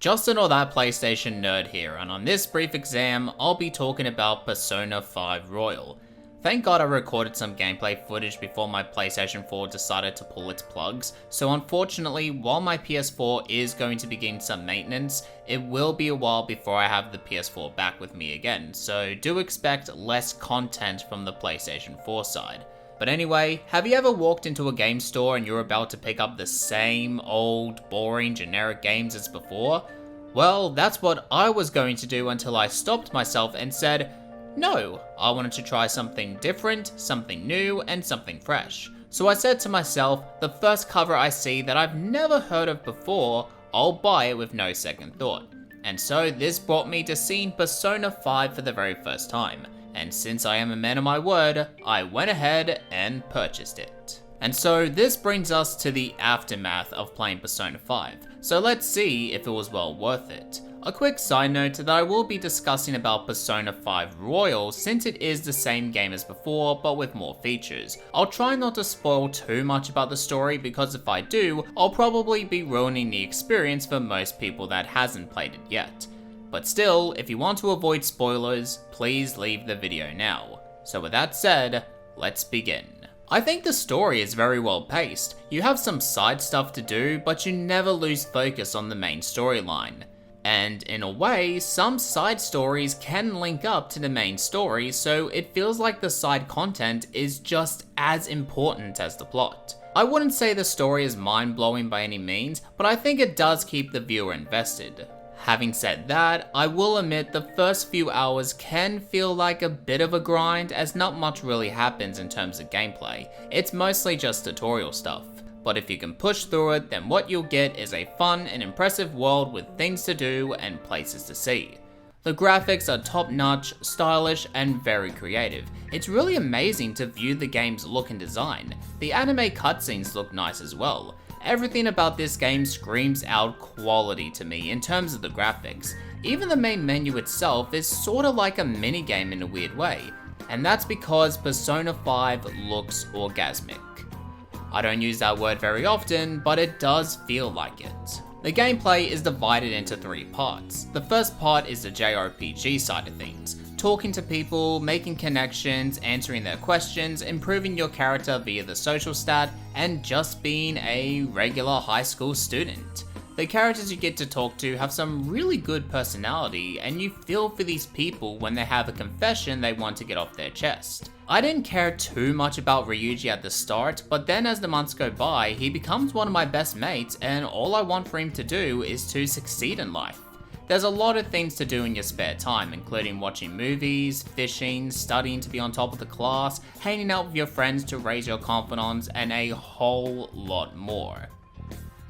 Justin or that PlayStation nerd here, and on this brief exam, I'll be talking about Persona 5 Royal. Thank God I recorded some gameplay footage before my PlayStation 4 decided to pull its plugs, so unfortunately, while my PS4 is going to begin some maintenance, it will be a while before I have the PS4 back with me again, so do expect less content from the PlayStation 4 side. But anyway, have you ever walked into a game store and you're about to pick up the same old, boring, generic games as before? Well, that's what I was going to do until I stopped myself and said, no, I wanted to try something different, something new, and something fresh. So I said to myself, the first cover I see that I've never heard of before, I'll buy it with no second thought. And so this brought me to seeing Persona 5 for the very first time. And since I am a man of my word, I went ahead and purchased it. And so this brings us to the aftermath of playing Persona 5. So let's see if it was well worth it. A quick side note that I will be discussing about Persona 5 Royal since it is the same game as before but with more features. I'll try not to spoil too much about the story because if I do, I'll probably be ruining the experience for most people that hasn't played it yet. But still, if you want to avoid spoilers, please leave the video now. So with that said, let's begin. I think the story is very well paced. You have some side stuff to do, but you never lose focus on the main storyline. And in a way, some side stories can link up to the main story, so it feels like the side content is just as important as the plot. I wouldn't say the story is mind-blowing by any means, but I think it does keep the viewer invested. Having said that, I will admit the first few hours can feel like a bit of a grind as not much really happens in terms of gameplay. It's mostly just tutorial stuff. But if you can push through it, then what you'll get is a fun and impressive world with things to do and places to see. The graphics are top-notch, stylish, and very creative. It's really amazing to view the game's look and design. The anime cutscenes look nice as well. Everything about this game screams out quality to me in terms of the graphics. Even the main menu itself is sorta like a minigame in a weird way, and that's because Persona 5 looks orgasmic. I don't use that word very often, but it does feel like it. The gameplay is divided into 3 parts. The first part is the JRPG side of things. Talking to people, making connections, answering their questions, improving your character via the social stat, and just being a regular high school student. The characters you get to talk to have some really good personality, and you feel for these people when they have a confession they want to get off their chest. I didn't care too much about Ryuji at the start, but then as the months go by, he becomes one of my best mates, and all I want for him to do is to succeed in life. There's a lot of things to do in your spare time, including watching movies, fishing, studying to be on top of the class, hanging out with your friends to raise your confidence, and a whole lot more.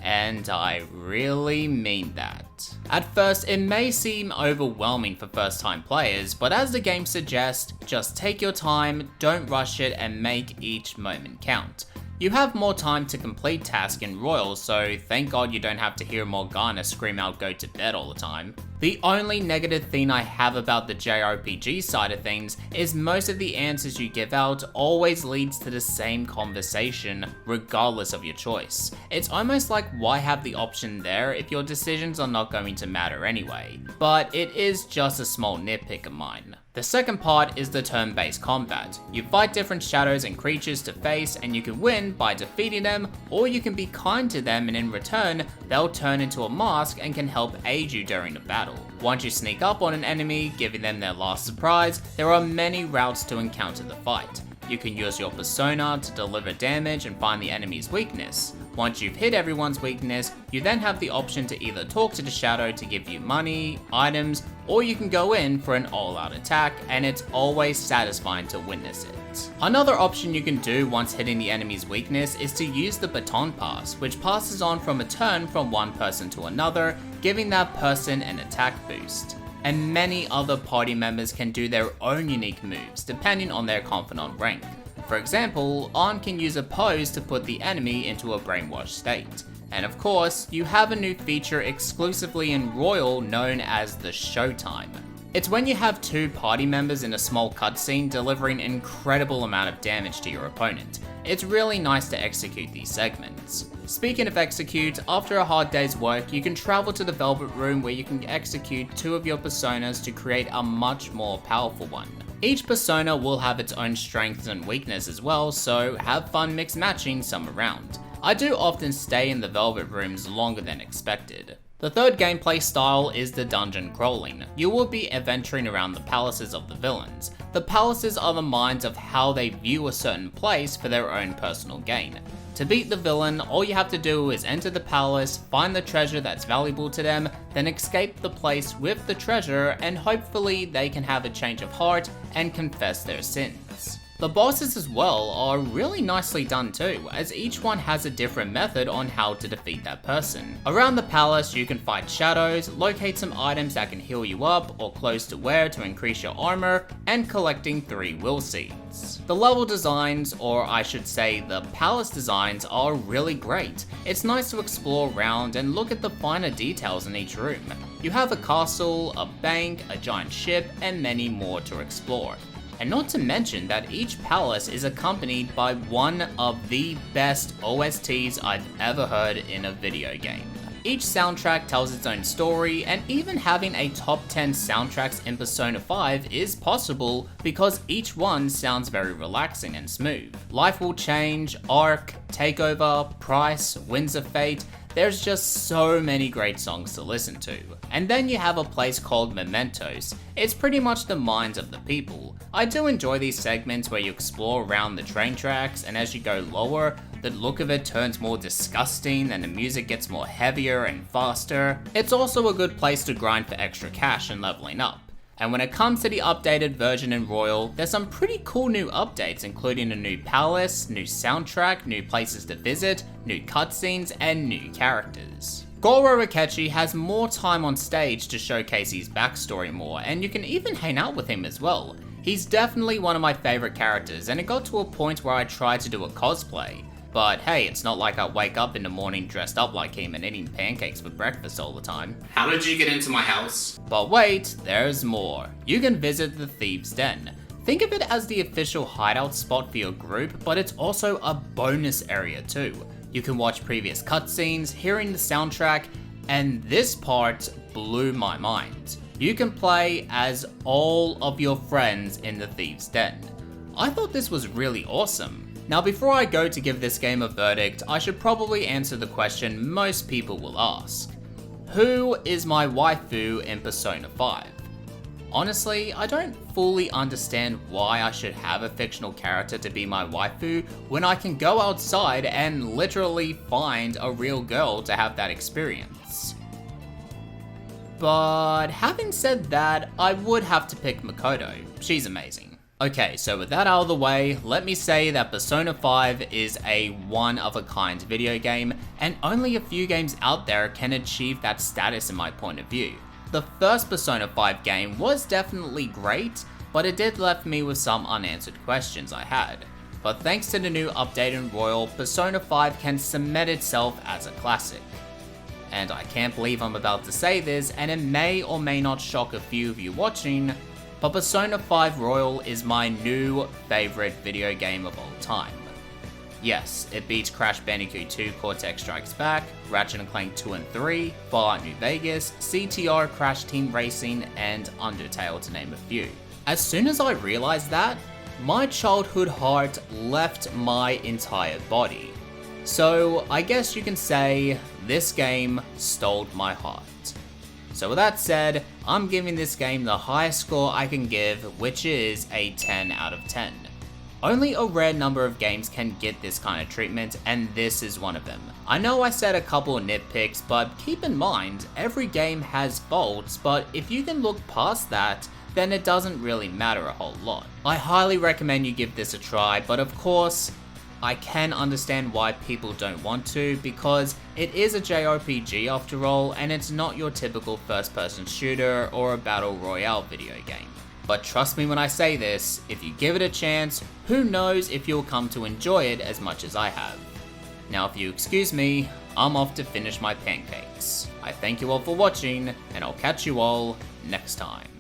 And I really mean that. At first, it may seem overwhelming for first-time players, but as the game suggests, just take your time, don't rush it, and make each moment count. You have more time to complete tasks in Royal, so thank God you don't have to hear Morgana scream out go to bed all the time. The only negative thing I have about the JRPG side of things is most of the answers you give out always leads to the same conversation, regardless of your choice. It's almost like why have the option there if your decisions are not going to matter anyway. But it is just a small nitpick of mine. The second part is the turn-based combat. You fight different shadows and creatures to face, and you can win by defeating them, or you can be kind to them and in return, they'll turn into a mask and can help aid you during the battle. Once you sneak up on an enemy, giving them their last surprise, there are many routes to encounter the fight. You can use your persona to deliver damage and find the enemy's weakness. Once you've hit everyone's weakness, you then have the option to either talk to the shadow to give you money, items, or you can go in for an all-out attack, and it's always satisfying to witness it. Another option you can do once hitting the enemy's weakness is to use the baton pass, which passes on from a turn from one person to another, giving that person an attack boost. And many other party members can do their own unique moves, depending on their confidant rank. For example, Ann can use a pose to put the enemy into a brainwashed state. And of course, you have a new feature exclusively in Royal known as the Showtime. It's when you have two party members in a small cutscene delivering an incredible amount of damage to your opponent. It's really nice to execute these segments. Speaking of execute, after a hard day's work, you can travel to the Velvet Room where you can execute two of your personas to create a much more powerful one. Each persona will have its own strengths and weaknesses as well, so have fun mix matching some around. I do often stay in the Velvet Rooms longer than expected. The third gameplay style is the dungeon crawling. You will be adventuring around the palaces of the villains. The palaces are the minds of how they view a certain place for their own personal gain. To beat the villain, all you have to do is enter the palace, find the treasure that's valuable to them, then escape the place with the treasure, and hopefully they can have a change of heart and confess their sins. The bosses as well are really nicely done too, as each one has a different method on how to defeat that person. Around the palace you can fight shadows, locate some items that can heal you up, or clothes to wear to increase your armor, and collecting 3 will seeds. The level designs, or I should say the palace designs, are really great. It's nice to explore around and look at the finer details in each room. You have a castle, a bank, a giant ship, and many more to explore. And not to mention that each palace is accompanied by one of the best OSTs I've ever heard in a video game. Each soundtrack tells its own story, and even having a top 10 soundtracks in Persona 5 is possible because each one sounds very relaxing and smooth. Life Will Change, Arc, Takeover, Price, Winds of Fate, there's just so many great songs to listen to. And then you have a place called Mementos. It's pretty much the minds of the people. I do enjoy these segments where you explore around the train tracks, and as you go lower, the look of it turns more disgusting and the music gets more heavier and faster. It's also a good place to grind for extra cash and leveling up. And when it comes to the updated version in Royal, there's some pretty cool new updates, including a new palace, new soundtrack, new places to visit, new cutscenes, and new characters. Goro Akechi has more time on stage to showcase his backstory more, and you can even hang out with him as well. He's definitely one of my favorite characters, and it got to a point where I tried to do a cosplay. But hey, it's not like I wake up in the morning dressed up like him and eating pancakes for breakfast all the time. How did you get into my house? But wait, there's more. You can visit the Thieves' Den. Think of it as the official hideout spot for your group, but it's also a bonus area too. You can watch previous cutscenes, hearing the soundtrack, and this part blew my mind. You can play as all of your friends in the Thieves' Den. I thought this was really awesome. Now before I go to give this game a verdict, I should probably answer the question most people will ask. Who is my waifu in Persona 5? Honestly, I don't fully understand why I should have a fictional character to be my waifu when I can go outside and literally find a real girl to have that experience. But having said that, I would have to pick Makoto. She's amazing. Okay, so with that out of the way, let me say that Persona 5 is a one-of-a-kind video game, and only a few games out there can achieve that status in my point of view. The first Persona 5 game was definitely great, but it did left me with some unanswered questions I had. But thanks to the new update in Royal, Persona 5 can cement itself as a classic. And I can't believe I'm about to say this, and it may or may not shock a few of you watching, but Persona 5 Royal is my new favorite video game of all time. Yes, it beats Crash Bandicoot 2 Cortex Strikes Back, Ratchet & Clank 2 and 3, Fallout New Vegas, CTR Crash Team Racing, and Undertale to name a few. As soon as I realized that, my childhood heart left my entire body. So I guess you can say this game stole my heart. So with that said, I'm giving this game the highest score I can give, which is a 10 out of 10. Only a rare number of games can get this kind of treatment, and this is one of them. I know I said a couple of nitpicks, but keep in mind, every game has faults, but if you can look past that, then it doesn't really matter a whole lot. I highly recommend you give this a try, but of course, I can understand why people don't want to, because it is a JRPG after all, and it's not your typical first-person shooter or a battle royale video game. But trust me when I say this, if you give it a chance, who knows if you'll come to enjoy it as much as I have. Now if you excuse me, I'm off to finish my pancakes. I thank you all for watching, and I'll catch you all next time.